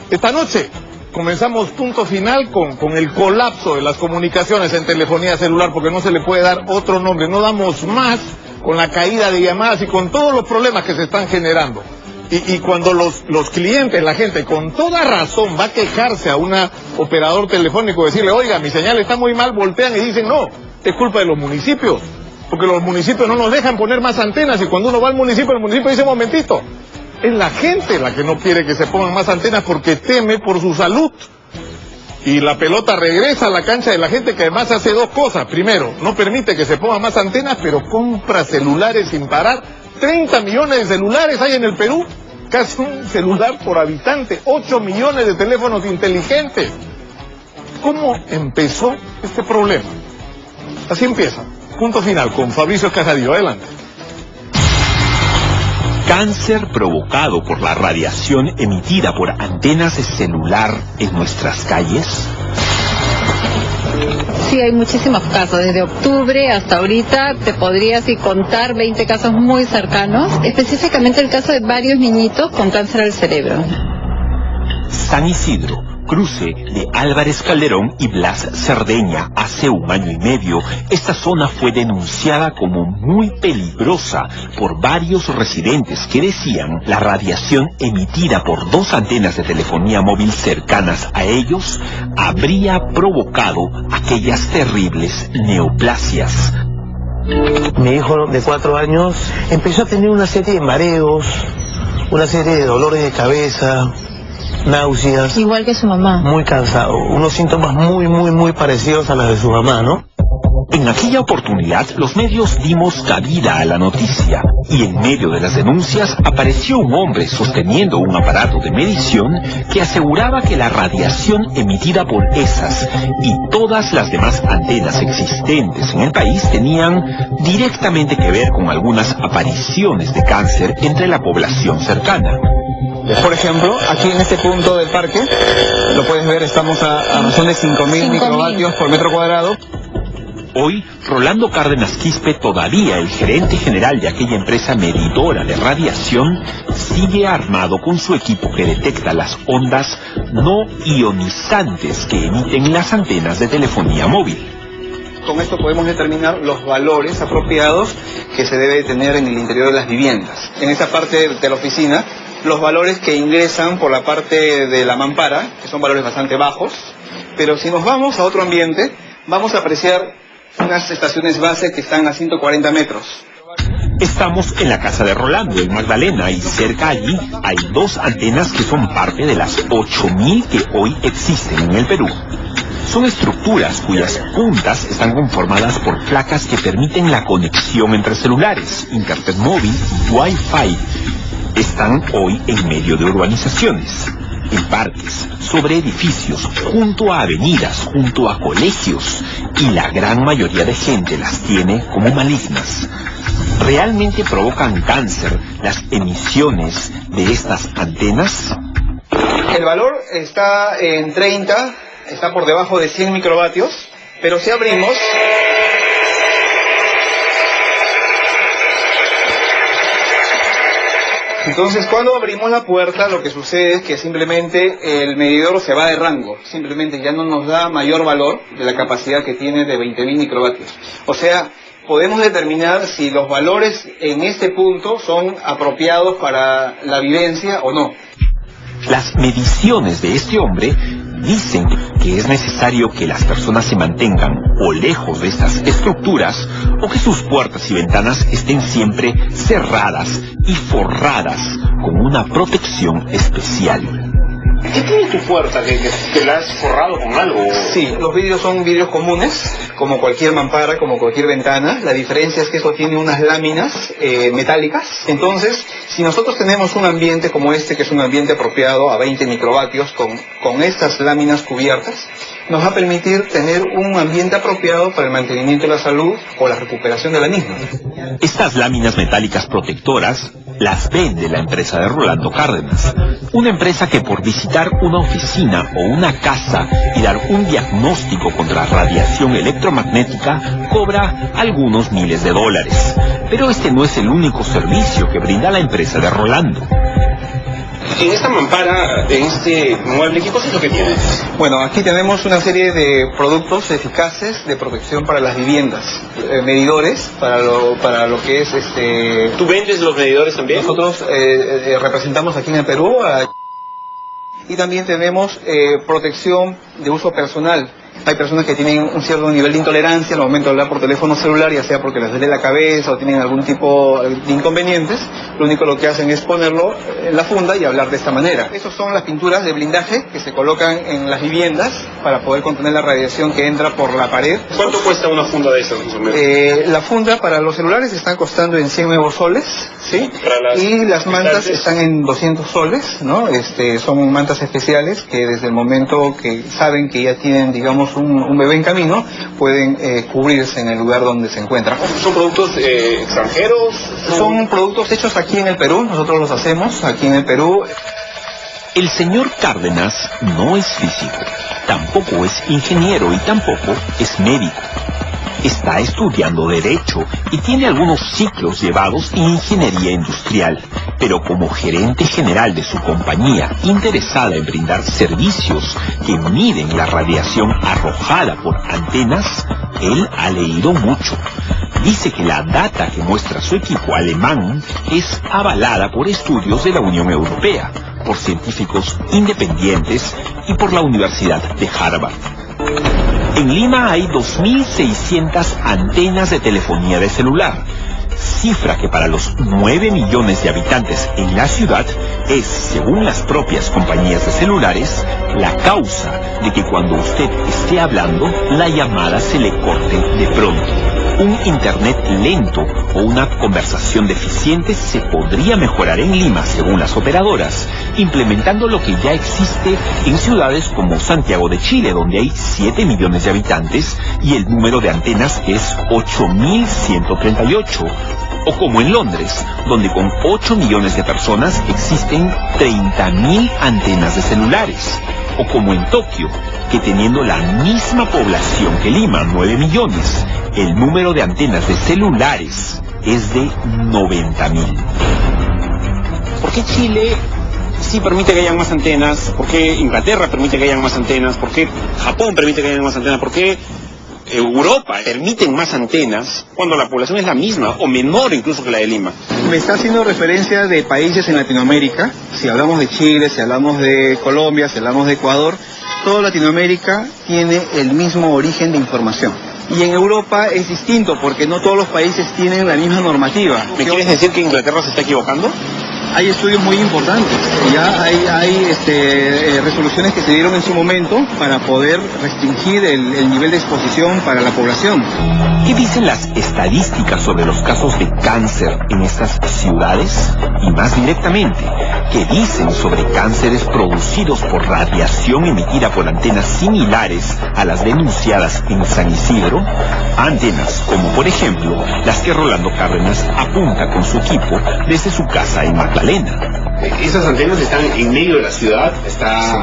Esta noche comenzamos punto final con el colapso de las comunicaciones en telefonía celular, porque no se le puede dar otro nombre. No damos más con la caída de llamadas y con todos los problemas que se están generando. Y cuando los clientes, la gente, con toda razón va a quejarse a un operador telefónico, decirle, oiga, mi señal está muy mal, voltean y dicen, no, es culpa de los municipios, porque los municipios no nos dejan poner más antenas, y cuando uno va al municipio, el municipio dice, momentito, es la gente la que no quiere que se pongan más antenas porque teme por su salud. Y la pelota regresa a la cancha de la gente, que además hace dos cosas. Primero, no permite que se pongan más antenas, pero compra celulares sin parar. 30 millones de celulares hay en el Perú, casi un celular por habitante, 8 millones de teléfonos inteligentes. ¿Cómo empezó este problema? Así empieza. Punto final con Fabricio Castillo. Adelante. Cáncer provocado por la radiación emitida por antenas de celular en nuestras calles. Sí, hay muchísimos casos. Desde octubre hasta ahorita te podría así contar 20 casos muy cercanos. Específicamente el caso de varios niñitos con cáncer al cerebro. San Isidro, cruce de Álvarez Calderón y Blas Cerdeña. Hace 1 año y medio, esta zona fue denunciada como muy peligrosa por varios residentes que decían la radiación emitida por 2 antenas de telefonía móvil cercanas a ellos habría provocado aquellas terribles neoplasias. Mi hijo de 4 años empezó a tener una serie de mareos, una serie de dolores de cabeza, náuseas. Igual que su mamá. Muy cansado, unos síntomas muy parecidos a los de su mamá, ¿no? En aquella oportunidad, los medios dimos cabida a la noticia, y en medio de las denuncias apareció un hombre sosteniendo un aparato de medición que aseguraba que la radiación emitida por esas y todas las demás antenas existentes en el país tenían directamente que ver con algunas apariciones de cáncer entre la población cercana. Por ejemplo, aquí en este punto del parque, lo puedes ver, estamos a razón de 5.000 microvatios por metro cuadrado. Hoy, Rolando Cárdenas Quispe, todavía el gerente general de aquella empresa medidora de radiación, sigue armado con su equipo que detecta las ondas no ionizantes que emiten las antenas de telefonía móvil. Con esto podemos determinar los valores apropiados que se debe tener en el interior de las viviendas. En esa parte de la oficina, los valores que ingresan por la parte de la mampara, que son valores bastante bajos, pero si nos vamos a otro ambiente, vamos a apreciar unas estaciones base que están a 140 metros. Estamos en la casa de Rolando, en Magdalena, y cerca allí hay 2 antenas que son parte de las 8.000 que hoy existen en el Perú. Son estructuras cuyas puntas están conformadas por placas que permiten la conexión entre celulares, internet móvil y Wi-Fi. Están hoy en medio de urbanizaciones, en parques, sobre edificios, junto a avenidas, junto a colegios, y la gran mayoría de gente las tiene como malignas. ¿Realmente provocan cáncer las emisiones de estas antenas? El valor está en 30, está por debajo de 100 microvatios, pero si abrimos... Entonces, cuando abrimos la puerta, lo que sucede es que simplemente el medidor se va de rango. Simplemente ya no nos da mayor valor de la capacidad que tiene de 20.000 microvatios. O sea, podemos determinar si los valores en este punto son apropiados para la vivencia o no. Las mediciones de este hombre dicen que es necesario que las personas se mantengan o lejos de estas estructuras, o que sus puertas y ventanas estén siempre cerradas y forradas con una protección especial. ¿Qué tiene tu puerta? ¿Que la has forrado con algo? Sí, los vidrios son vidrios comunes, como cualquier mampara, como cualquier ventana. La diferencia es que esto tiene unas láminas metálicas. Entonces, si nosotros tenemos un ambiente como este, que es un ambiente apropiado a 20 microvatios, con estas láminas cubiertas, nos va a permitir tener un ambiente apropiado para el mantenimiento de la salud o la recuperación de la misma. Estas láminas metálicas protectoras las vende la empresa de Rolando Cárdenas, una empresa que por visitar una oficina o una casa y dar un diagnóstico contra radiación electromagnética cobra algunos miles de dólares. Pero este no es el único servicio que brinda la empresa de Rolando. En esta mampara, en este mueble, ¿qué cosa es lo que tiene? Bueno, aquí tenemos una serie de productos eficaces de protección para las viviendas, medidores para lo que es ¿Tú vendes los medidores también? Nosotros representamos aquí en el Perú y también tenemos protección de uso personal. Hay personas que tienen un cierto nivel de intolerancia al momento de hablar por teléfono celular, ya sea porque les duele la cabeza o tienen algún tipo de inconvenientes. Lo único que hacen es ponerlo en la funda y hablar de esta manera. Esas son las pinturas de blindaje que se colocan en las viviendas para poder contener la radiación que entra por la pared. ¿Cuánto cuesta una funda de esas? La funda para los celulares están costando en 100 nuevos soles, ¿sí? Y las mantas están en 200 soles, ¿no? Son mantas especiales que desde el momento que saben que ya tienen, digamos, un bebé en camino, pueden cubrirse en el lugar donde se encuentran. ¿Son productos extranjeros? Son productos hechos aquí en el Perú, nosotros los hacemos aquí en el Perú. El señor Cárdenas no es físico, tampoco es ingeniero y tampoco es médico. Está estudiando Derecho y tiene algunos ciclos llevados en Ingeniería Industrial, pero como gerente general de su compañía interesada en brindar servicios que miden la radiación arrojada por antenas, él ha leído mucho. Dice que la data que muestra su equipo alemán es avalada por estudios de la Unión Europea, por científicos independientes y por la Universidad de Harvard. En Lima hay 2.600 antenas de telefonía de celular, cifra que para los 9 millones de habitantes en la ciudad es, según las propias compañías de celulares, la causa de que cuando usted esté hablando, la llamada se le corte de pronto. Un internet lento o una conversación deficiente se podría mejorar en Lima, según las operadoras, implementando lo que ya existe en ciudades como Santiago de Chile, donde hay 7 millones de habitantes y el número de antenas es 8.138. O como en Londres, donde con 8 millones de personas existen 30.000 antenas de celulares. O como en Tokio, que teniendo la misma población que Lima, 9 millones, el número de antenas de celulares es de 90.000. ¿Por qué Chile sí permite que hayan más antenas? ¿Por qué Inglaterra permite que hayan más antenas? ¿Por qué Japón permite que hayan más antenas? ¿Por qué Europa permiten más antenas cuando la población es la misma o menor incluso que la de Lima? Me está haciendo referencia de países en Latinoamérica. Si hablamos de Chile, si hablamos de Colombia, si hablamos de Ecuador, toda Latinoamérica tiene el mismo origen de información. Y en Europa es distinto porque no todos los países tienen la misma normativa. ¿Me quieres decir que Inglaterra se está equivocando? Hay estudios muy importantes, ya hay resoluciones que se dieron en su momento para poder restringir el nivel de exposición para la población. ¿Qué dicen las estadísticas sobre los casos de cáncer en estas ciudades? Y más directamente, ¿qué dicen sobre cánceres producidos por radiación emitida por antenas similares a las denunciadas en San Isidro? Antenas como por ejemplo las que Rolando Cárdenas apunta con su equipo desde su casa en Magdalena. Esas antenas están en medio de la ciudad,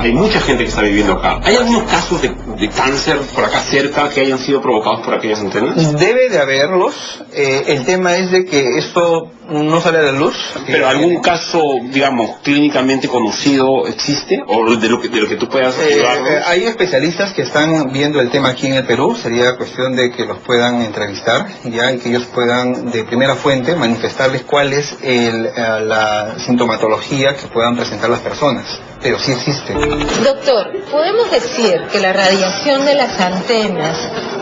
hay mucha gente que está viviendo acá. ¿Hay algunos casos de cáncer por acá cerca que hayan sido provocados por aquellas antenas? Debe de haberlos. El tema es de que esto no sale a la luz. ¿Pero algún caso, digamos, clínicamente conocido existe? ¿O de lo que tú puedas ayudarnos? Hay especialistas que están viendo el tema aquí en el Perú. Sería cuestión de que los puedan entrevistar ya y que ellos puedan de primera fuente manifestarles cuál es la sintomatología que puedan presentar las personas. Pero sí existe. Doctor, ¿podemos decir que la radiación de las antenas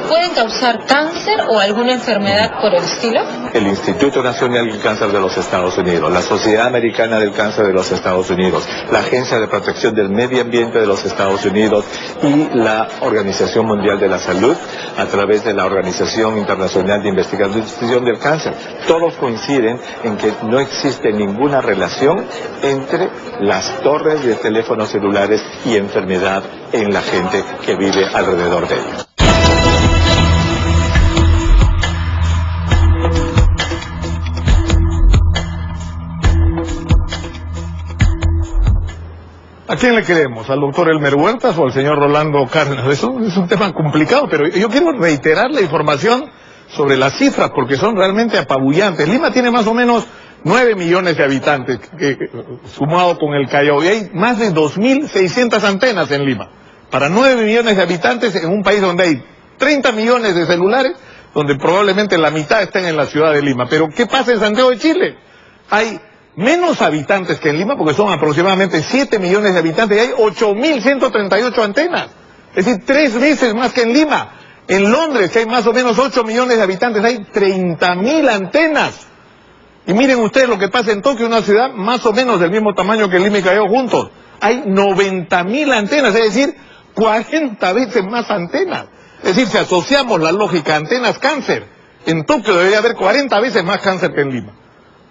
pueden causar cáncer o alguna enfermedad por el estilo? El Instituto Nacional del Cáncer de los Estados Unidos, la Sociedad Americana del Cáncer de los Estados Unidos, la Agencia de Protección del Medio Ambiente de los Estados Unidos y la Organización Mundial de la Salud, a través de la Organización Internacional de Investigación del Cáncer, todos coinciden en que no existe ninguna relación entre las torres de teléfonos celulares y enfermedad en la gente que vive alrededor de ellos. ¿A quién le creemos? ¿Al doctor Elmer Huertas o al señor Rolando Cárdenas? Eso es un tema complicado, pero yo quiero reiterar la información sobre las cifras porque son realmente apabullantes. Lima tiene más o menos 9 millones de habitantes, sumado con el Callao, y hay más de 2.600 antenas en Lima. Para 9 millones de habitantes en un país donde hay 30 millones de celulares, donde probablemente la mitad estén en la ciudad de Lima. Pero ¿qué pasa en Santiago de Chile? Hay menos habitantes que en Lima, porque son aproximadamente 7 millones de habitantes, y hay 8.138 antenas. Es decir, 3 veces más que en Lima. En Londres, que hay más o menos 8 millones de habitantes, hay 30.000 antenas. Y miren ustedes lo que pasa en Tokio, una ciudad más o menos del mismo tamaño que Lima y Callao juntos. Hay 90.000 antenas, es decir, 40 veces más antenas. Es decir, si asociamos la lógica antenas cáncer, en Tokio debería haber 40 veces más cáncer que en Lima.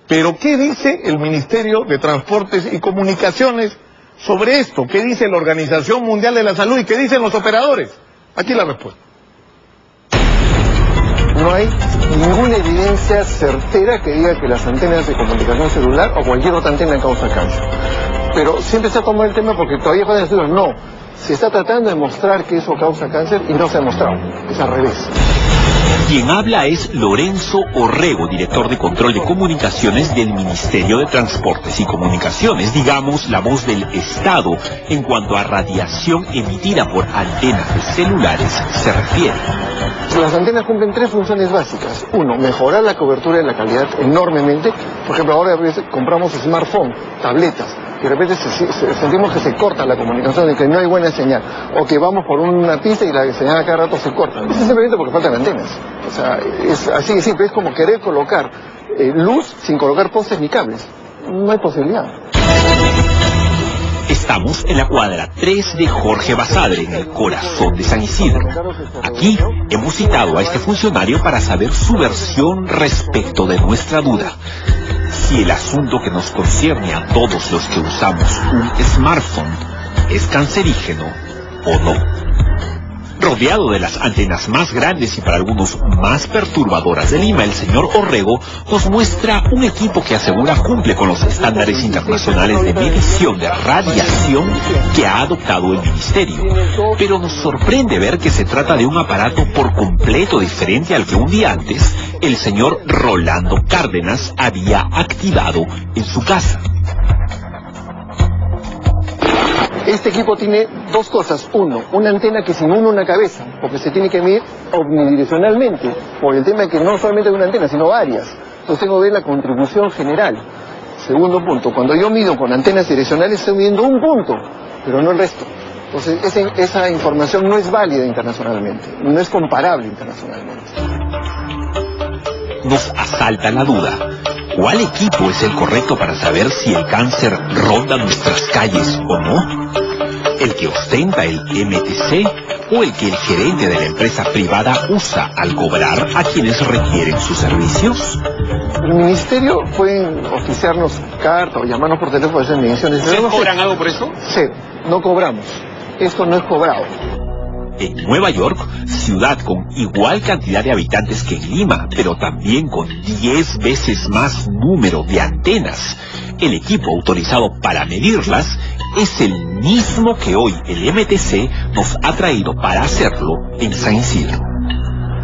Pero ¿qué dice el Ministerio de Transportes y Comunicaciones sobre esto? ¿Qué dice la Organización Mundial de la Salud y qué dicen los operadores? Aquí la respuesta. No hay ninguna evidencia certera que diga que las antenas de comunicación celular o cualquier otra antena causa cáncer. Pero siempre se ha tomado el tema porque todavía faltan estudios. No, se está tratando de mostrar que eso causa cáncer y no se ha demostrado. Es al revés. Quien habla es Lorenzo Orrego, director de Control de Comunicaciones del Ministerio de Transportes y Comunicaciones, digamos, la voz del Estado en cuanto a radiación emitida por antenas de celulares se refiere. Las antenas cumplen 3 funciones básicas. 1, mejorar la cobertura y la calidad enormemente. Por ejemplo, ahora a veces compramos smartphones, tabletas, y de repente sentimos que se corta la comunicación y que no hay buena señal. O que vamos por una pista y la señal a cada rato se corta. Eso es simplemente porque faltan antenas. O sea, es así de simple. Es como querer colocar luz sin colocar postes ni cables. No hay posibilidad. Estamos en la cuadra 3 de Jorge Basadre, en el corazón de San Isidro. Aquí hemos citado a este funcionario para saber su versión respecto de nuestra duda. Si el asunto que nos concierne a todos los que usamos un smartphone es cancerígeno o no. Rodeado de las antenas más grandes y para algunos más perturbadoras de Lima, el señor Orrego nos muestra un equipo que asegura cumple con los estándares internacionales de medición de radiación que ha adoptado el ministerio. Pero nos sorprende ver que se trata de un aparato por completo diferente al que un día antes el señor Rolando Cárdenas había activado en su casa. Este equipo tiene 2 cosas. 1, una antena que sin una cabeza, porque se tiene que medir omnidireccionalmente, por el tema de que no solamente hay una antena, sino varias. Entonces tengo que ver la contribución general. Segundo punto, cuando yo mido con antenas direccionales estoy midiendo un punto, pero no el resto. Entonces esa información no es válida internacionalmente, no es comparable internacionalmente. Nos asalta la duda. ¿Cuál equipo es el correcto para saber si el cáncer ronda nuestras calles o no? ¿El que ostenta el MTC o el que el gerente de la empresa privada usa al cobrar a quienes requieren sus servicios? El ministerio pueden oficiarnos carta o llamarnos por teléfono para hacer mediciones. ¿Ustedes cobran algo por eso? Sí, no cobramos. Esto no es cobrado. En Nueva York, ciudad con igual cantidad de habitantes que en Lima, pero también con 10 veces más número de antenas, el equipo autorizado para medirlas es el mismo que hoy el MTC nos ha traído para hacerlo en San Isidro.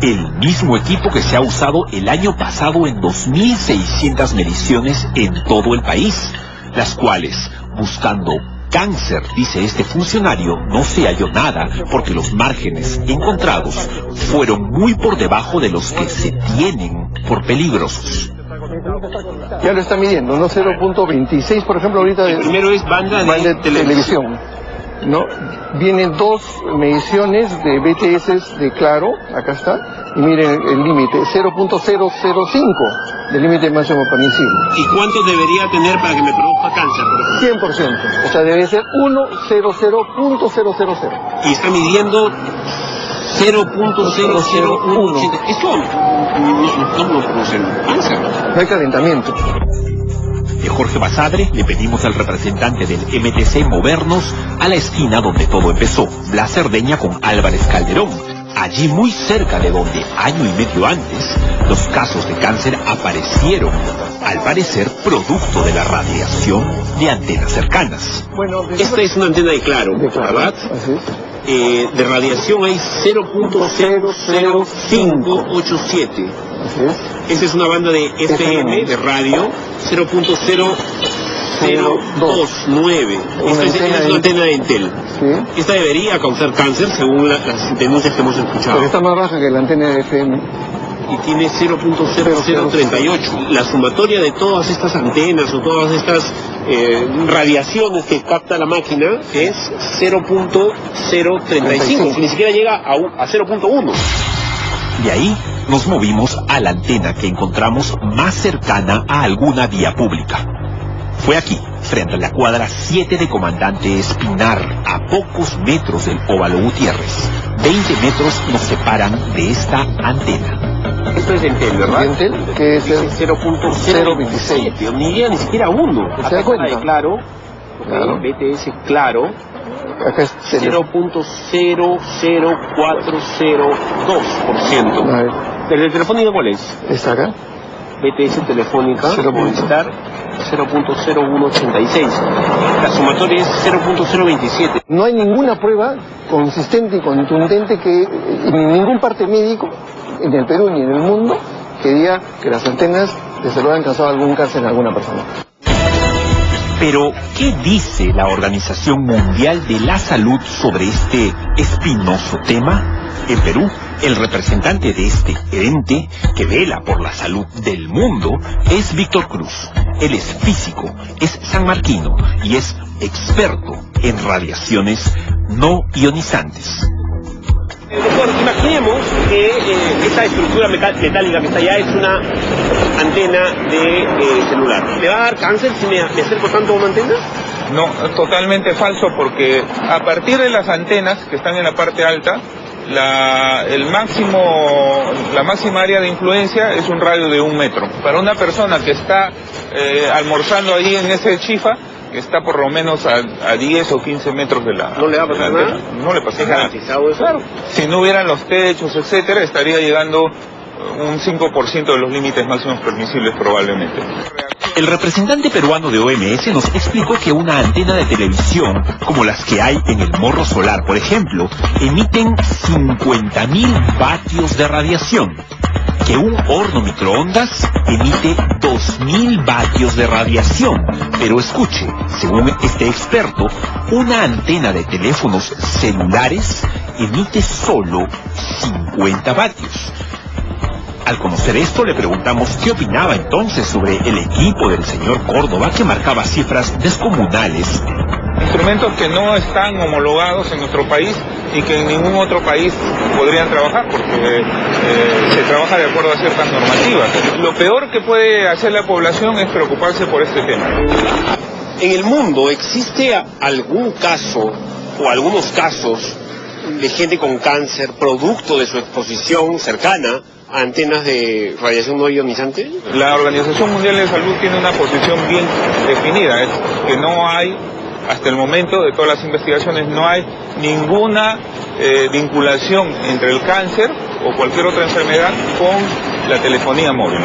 El mismo equipo que se ha usado el año pasado en 2.600 mediciones en todo el país, las cuales, buscando cáncer, dice este funcionario, no se halló nada porque los márgenes encontrados fueron muy por debajo de los que se tienen por peligrosos. Ya lo está midiendo, ¿no? 0.26, por ejemplo, ahorita. El primero es banda de televisión. ¿No? Vienen 2 mediciones de BTS de Claro, acá está, y miren el límite, 0.005 del límite máximo permisible. ¿Y cuánto debería tener para que me produzca cáncer, por ejemplo? 100%, o sea, debe ser 100.000. Y está midiendo 0.00180. Esto no nos produce cáncer. No hay calentamiento. De Jorge Basadre le pedimos al representante del MTC movernos a la esquina donde todo empezó, Blas Cerdeña con Álvarez Calderón, allí muy cerca de donde año y medio antes los casos de cáncer aparecieron, al parecer producto de la radiación de antenas cercanas. Esta es una antena de Claro, de Claro, ¿verdad? Así es. de radiación hay 0.00587. Esa es una banda de FM, de radio, 0.0029. Esta es una antena de Entel. Sí. Esta debería causar cáncer según las denuncias que hemos escuchado. Pero está más baja que la antena de FM. Y tiene 0.0038. La sumatoria de todas estas antenas o todas estas radiaciones que capta la máquina es 0.035, ni siquiera llega a 0.1. De ahí nos movimos a la antena que encontramos más cercana a alguna vía pública. Fue aquí, frente a la cuadra 7 de Comandante Espinar, a pocos metros del Óvalo Gutiérrez. 20 metros nos separan de esta antena. Esto es Entel, ¿verdad? Entel, que es el 0.027, ni siquiera 1. ¿Se da cuenta? De Claro, Claro. BTS Claro, Acá es 0.00402%. ¿El Telefónica cuál es? ¿Está acá? BTS Telefónica, 0. Movistar, 0.0186. La sumatoria es 0.027. No hay ninguna prueba consistente y contundente ni ningún parte médico en el Perú ni en el mundo que diga que las antenas de celular han causado algún cáncer en alguna persona. Pero, ¿qué dice la Organización Mundial de la Salud sobre este espinoso tema? En Perú, el representante de este ente que vela por la salud del mundo es Víctor Cruz. Él es físico, es sanmarquino y es experto en radiaciones no ionizantes. Doctor, imaginemos que esta estructura metálica que está allá es una antena de celular. ¿Le va a dar cáncer si me acerco tanto a una antena? No, totalmente falso, porque a partir de las antenas que están en la parte alta, la máxima área de influencia es un radio de 1 metro. Para una persona que está almorzando ahí en ese chifa, que está por lo menos a 10 o 15 metros de la... ¿No le va a pasar nada? No le pasa ¿Es nada. garantizado eso? Claro. Si no hubieran los techos, etcétera, estaría llegando un 5% de los límites máximos permisibles probablemente. El representante peruano de OMS nos explicó que una antena de televisión, como las que hay en el Morro Solar, por ejemplo, emiten 50.000 vatios de radiación. Que un horno microondas emite 2.000 vatios de radiación. Pero escuche, según este experto, una antena de teléfonos celulares emite solo 50 vatios. Al conocer esto, le preguntamos qué opinaba entonces sobre el equipo del señor Córdoba, que marcaba cifras descomunales. Instrumentos que no están homologados en nuestro país y que en ningún otro país podrían trabajar, porque se trabaja de acuerdo a ciertas normativas. Lo peor que puede hacer la población es preocuparse por este tema. En el mundo, ¿existe algún caso o algunos casos de gente con cáncer producto de su exposición cercana a antenas de radiación no ionizante? La Organización Mundial de Salud tiene una posición bien definida, es que no hay, hasta el momento de todas las investigaciones, no hay ninguna vinculación entre el cáncer o cualquier otra enfermedad con la telefonía móvil.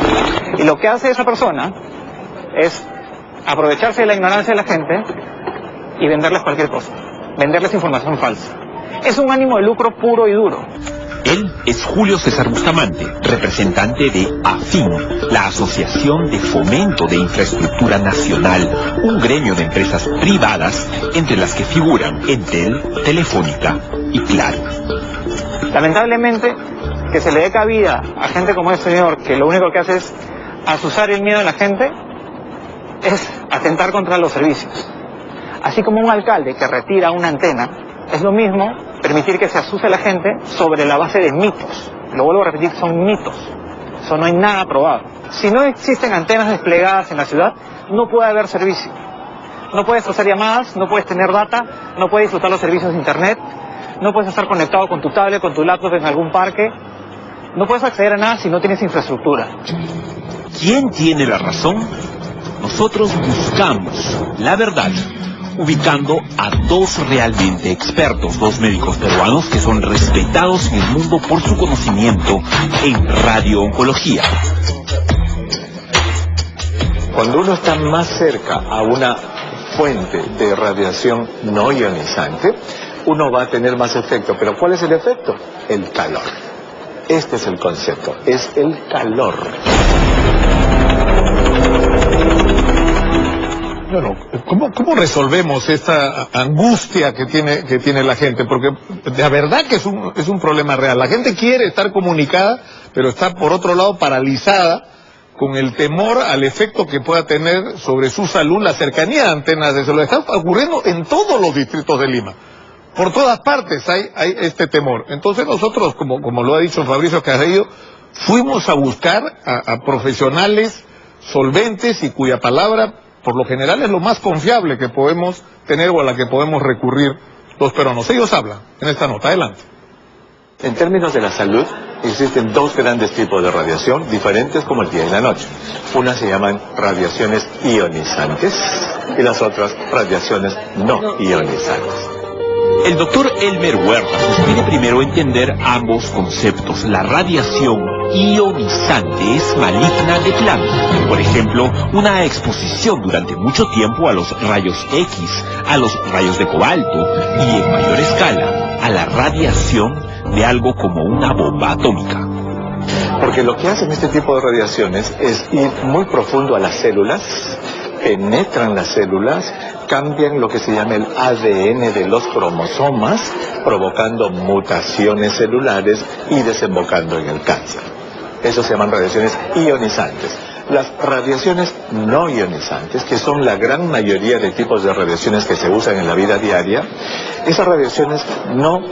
Y lo que hace esa persona es aprovecharse de la ignorancia de la gente y venderles cualquier cosa, venderles información falsa. Es un ánimo de lucro puro y duro. Él es Julio César Bustamante, representante de AFIN, la Asociación de Fomento de Infraestructura Nacional, un gremio de empresas privadas entre las que figuran Entel, Telefónica y Claro. Lamentablemente, que se le dé cabida a gente como este señor, que lo único que hace es azuzar el miedo de la gente, es atentar contra los servicios. Así como un alcalde que retira una antena, es lo mismo permitir que se asuste a la gente sobre la base de mitos. Lo vuelvo a repetir, son mitos. Eso no hay nada probado. Si no existen antenas desplegadas en la ciudad, no puede haber servicio. No puedes hacer llamadas, no puedes tener data, no puedes disfrutar los servicios de internet, no puedes estar conectado con tu tablet, con tu laptop en algún parque. No puedes acceder a nada si no tienes infraestructura. ¿Quién tiene la razón? Nosotros buscamos la verdad, ubicando a dos realmente expertos, dos médicos peruanos que son respetados en el mundo por su conocimiento en radiooncología. Cuando uno está más cerca a una fuente de radiación no ionizante, uno va a tener más efecto. ¿Pero cuál es el efecto? El calor. Este es el concepto, es el calor. Bueno, ¿cómo resolvemos esta angustia que tiene la gente? Porque la verdad que es un problema real. La gente quiere estar comunicada, pero está por otro lado paralizada con el temor al efecto que pueda tener sobre su salud la cercanía de antenas de celular. Está ocurriendo en todos los distritos de Lima. Por todas partes hay este temor. Entonces nosotros, como lo ha dicho Fabricio Carrillo, fuimos a buscar a profesionales solventes y cuya palabra por lo general es lo más confiable que podemos tener o a la que podemos recurrir los peruanos. Ellos hablan en esta nota. Adelante. En términos de la salud, existen dos grandes tipos de radiación, diferentes como el día y la noche. Unas se llaman radiaciones ionizantes y las otras radiaciones no ionizantes. El doctor Elmer Huerta sostiene primero entender ambos conceptos. La radiación ionizante es maligna de plano. Por ejemplo, una exposición durante mucho tiempo a los rayos X, a los rayos de cobalto y en mayor escala a la radiación de algo como una bomba atómica. Porque lo que hacen este tipo de radiaciones es ir muy profundo a las células, penetran las células, cambian lo que se llama el ADN de los cromosomas, provocando mutaciones celulares y desembocando en el cáncer. Eso se llaman radiaciones ionizantes. Las radiaciones no ionizantes, que son la gran mayoría de tipos de radiaciones que se usan en la vida diaria, esas radiaciones no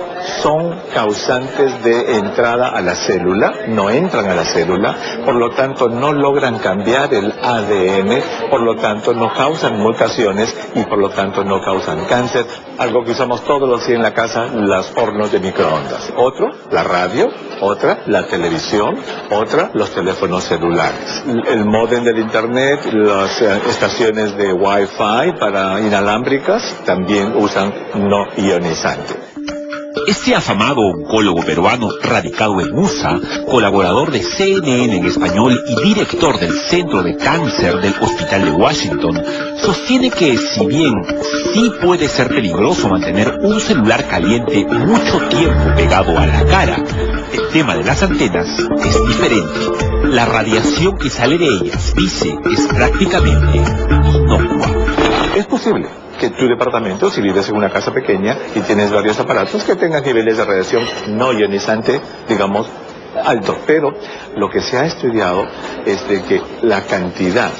son causantes de entrada a la célula, no entran a la célula, por lo tanto no logran cambiar el ADN, por lo tanto no causan mutaciones y por lo tanto no causan cáncer. Algo que usamos todos los días en la casa, los hornos de microondas. Otro, la radio. Otra, la televisión. Otra, los teléfonos celulares. El módem del internet, las estaciones de Wi-Fi para inalámbricas también usan no ionizante. Este afamado oncólogo peruano radicado en USA, colaborador de CNN en español y director del Centro de Cáncer del Hospital de Washington, sostiene que si bien sí puede ser peligroso mantener un celular caliente mucho tiempo pegado a la cara, el tema de las antenas es diferente. La radiación que sale de ellas, dice, es prácticamente inocua. Es posible que tu departamento, si vives en una casa pequeña y tienes varios aparatos, que tengan niveles de radiación no ionizante, digamos, altos. Pero lo que se ha estudiado es de que la cantidad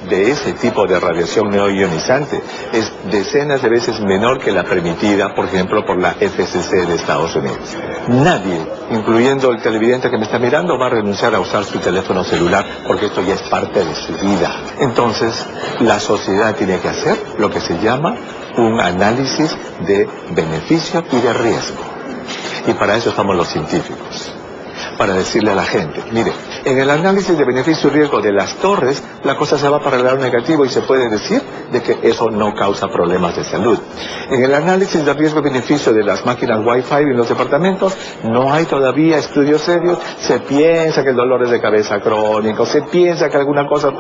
de ese tipo de radiación no ionizante es decenas de veces menor que la permitida, por ejemplo, por la FCC de Estados Unidos. Nadie, incluyendo el televidente que me está mirando, va a renunciar a usar su teléfono celular porque esto ya es parte de su vida. Entonces, la sociedad tiene que hacer lo que se llama un análisis de beneficio y de riesgo. Y para eso estamos los científicos. Para decirle a la gente, mire, en el análisis de beneficio y riesgo de las torres, la cosa se va para el lado negativo y se puede decir de que eso no causa problemas de salud. En el análisis de riesgo-beneficio de las máquinas Wi-Fi en los departamentos, no hay todavía estudios serios. Se piensa que el dolor es de cabeza crónico, se piensa que alguna cosa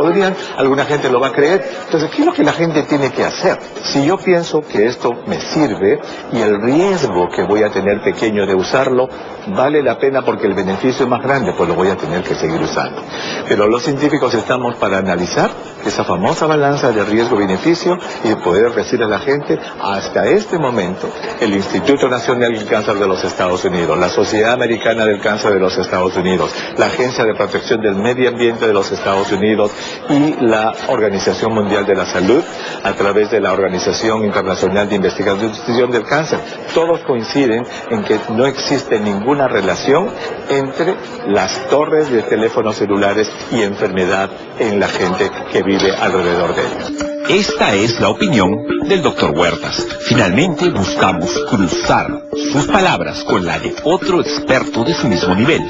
alguna gente lo va a creer. Entonces, ¿qué es lo que la gente tiene que hacer? Si yo pienso que esto me sirve y el riesgo que voy a tener pequeño de usarlo, vale la pena porque el beneficio es más grande, pues lo voy a tener que seguir usando. Pero los científicos estamos para analizar esa famosa balanza de riesgo-beneficio y poder decirle a la gente, hasta este momento, el Instituto Nacional del Cáncer de los Estados Unidos, la Sociedad Americana del Cáncer de los Estados Unidos, la Agencia de Protección del Medio Ambiente de los Estados Unidos y la Organización Mundial de la Salud, a través de la Organización Internacional de Investigación del Cáncer, todos coinciden en que no existe ninguna relación entre las torres de teléfonos celulares y enfermedad en la gente que vive alrededor de ellos. Esta es la opinión del doctor Huertas. Finalmente buscamos cruzar sus palabras con la de otro experto de su mismo nivel.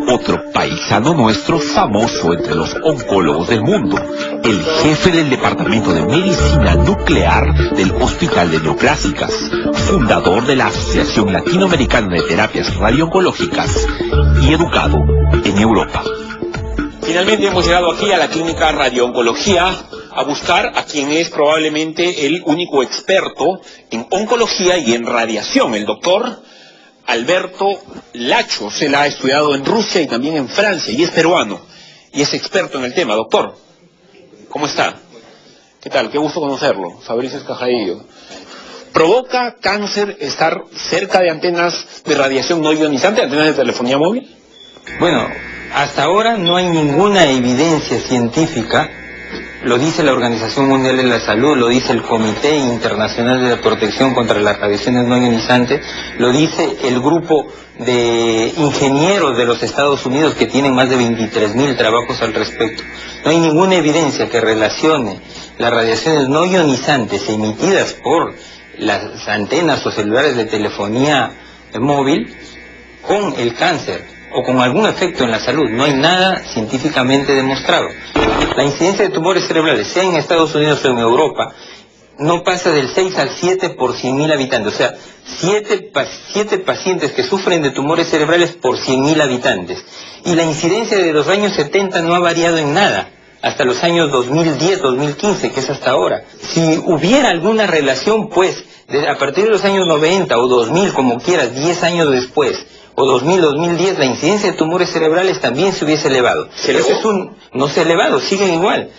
Otro paisano nuestro famoso entre los oncólogos del mundo, el jefe del Departamento de Medicina Nuclear del Hospital de Neoclásicas, fundador de la Asociación Latinoamericana de Terapias Radiooncológicas y educado en Europa. Finalmente hemos llegado aquí a la Clínica Radiooncología, a buscar a quien es probablemente el único experto en oncología y en radiación, el doctor Alberto Lachos. Él ha estudiado en Rusia y también en Francia, y es peruano, y es experto en el tema. Doctor, ¿cómo está? ¿Qué tal? Qué gusto conocerlo. Fabricio Escajadillo. ¿Provoca cáncer estar cerca de antenas de radiación no ionizante, antenas de telefonía móvil? Bueno, hasta ahora no hay ninguna evidencia científica, lo dice la Organización Mundial de la Salud, lo dice el Comité Internacional de Protección contra las Radiaciones No Ionizantes, lo dice el grupo de ingenieros de los Estados Unidos que tienen más de 23.000 trabajos al respecto. No hay ninguna evidencia que relacione las radiaciones no ionizantes emitidas por las antenas o celulares de telefonía móvil con el cáncer o con algún efecto en la salud. No hay nada científicamente demostrado. La incidencia de tumores cerebrales, sea en Estados Unidos o en Europa, no pasa del 6 al 7 por 100.000 habitantes. O sea, 7 pacientes que sufren de tumores cerebrales por 100.000 habitantes. Y la incidencia de los años 70 no ha variado en nada, hasta los años 2010, 2015, que es hasta ahora. Si hubiera alguna relación, pues, a partir de los años 90 o 2000, como quieras, 10 años después, o 2000, 2010, la incidencia de tumores cerebrales también se hubiese elevado. No se ha elevado, siguen igual.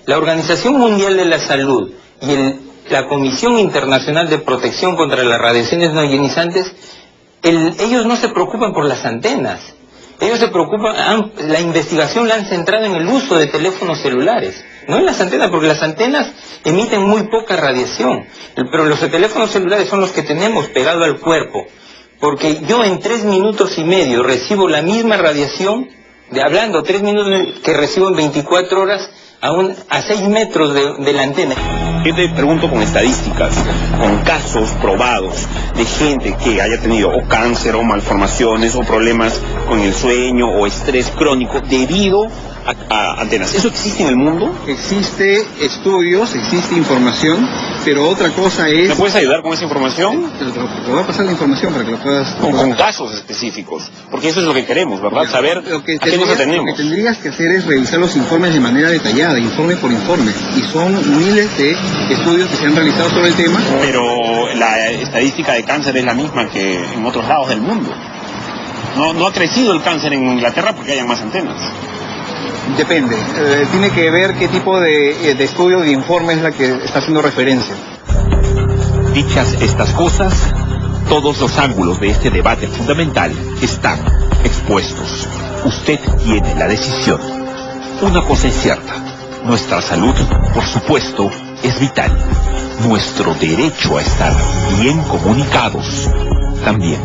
La Organización Mundial de la Salud y la Comisión Internacional de Protección contra las Radiaciones No Ionizantes, ellos no se preocupan por las antenas. Ellos se preocupan, la investigación la han centrado en el uso de teléfonos celulares, no en las antenas, porque las antenas emiten muy poca radiación, pero los teléfonos celulares son los que tenemos pegado al cuerpo. Porque yo en 3 minutos y medio recibo la misma radiación, hablando 3 minutos que recibo en 24 horas a 6 metros de la antena. Yo te pregunto con estadísticas, con casos probados de gente que haya tenido o cáncer o malformaciones o problemas con el sueño o estrés crónico debido a antenas. ¿Eso existe en el mundo? Existe estudios, existe información, pero otra cosa es... ¿Me puedes ayudar con esa información? Te voy a pasar la información para que lo puedas... Con casos específicos, porque eso es lo que queremos, ¿verdad? Saber a qué nos atenemos. Lo que tendrías que hacer es revisar los informes de manera detallada, informe por informe, y son miles de estudios que se han realizado sobre el tema. Pero la estadística de cáncer es la misma que en otros lados del mundo. No ha crecido el cáncer en Inglaterra porque hayan más antenas. Depende, tiene que ver qué tipo de estudio, de informe es la que está haciendo referencia. Dichas estas cosas, todos los ángulos de este debate fundamental están expuestos. Usted tiene la decisión. Una cosa es cierta, nuestra salud, por supuesto, es vital. Nuestro derecho a estar bien comunicados también.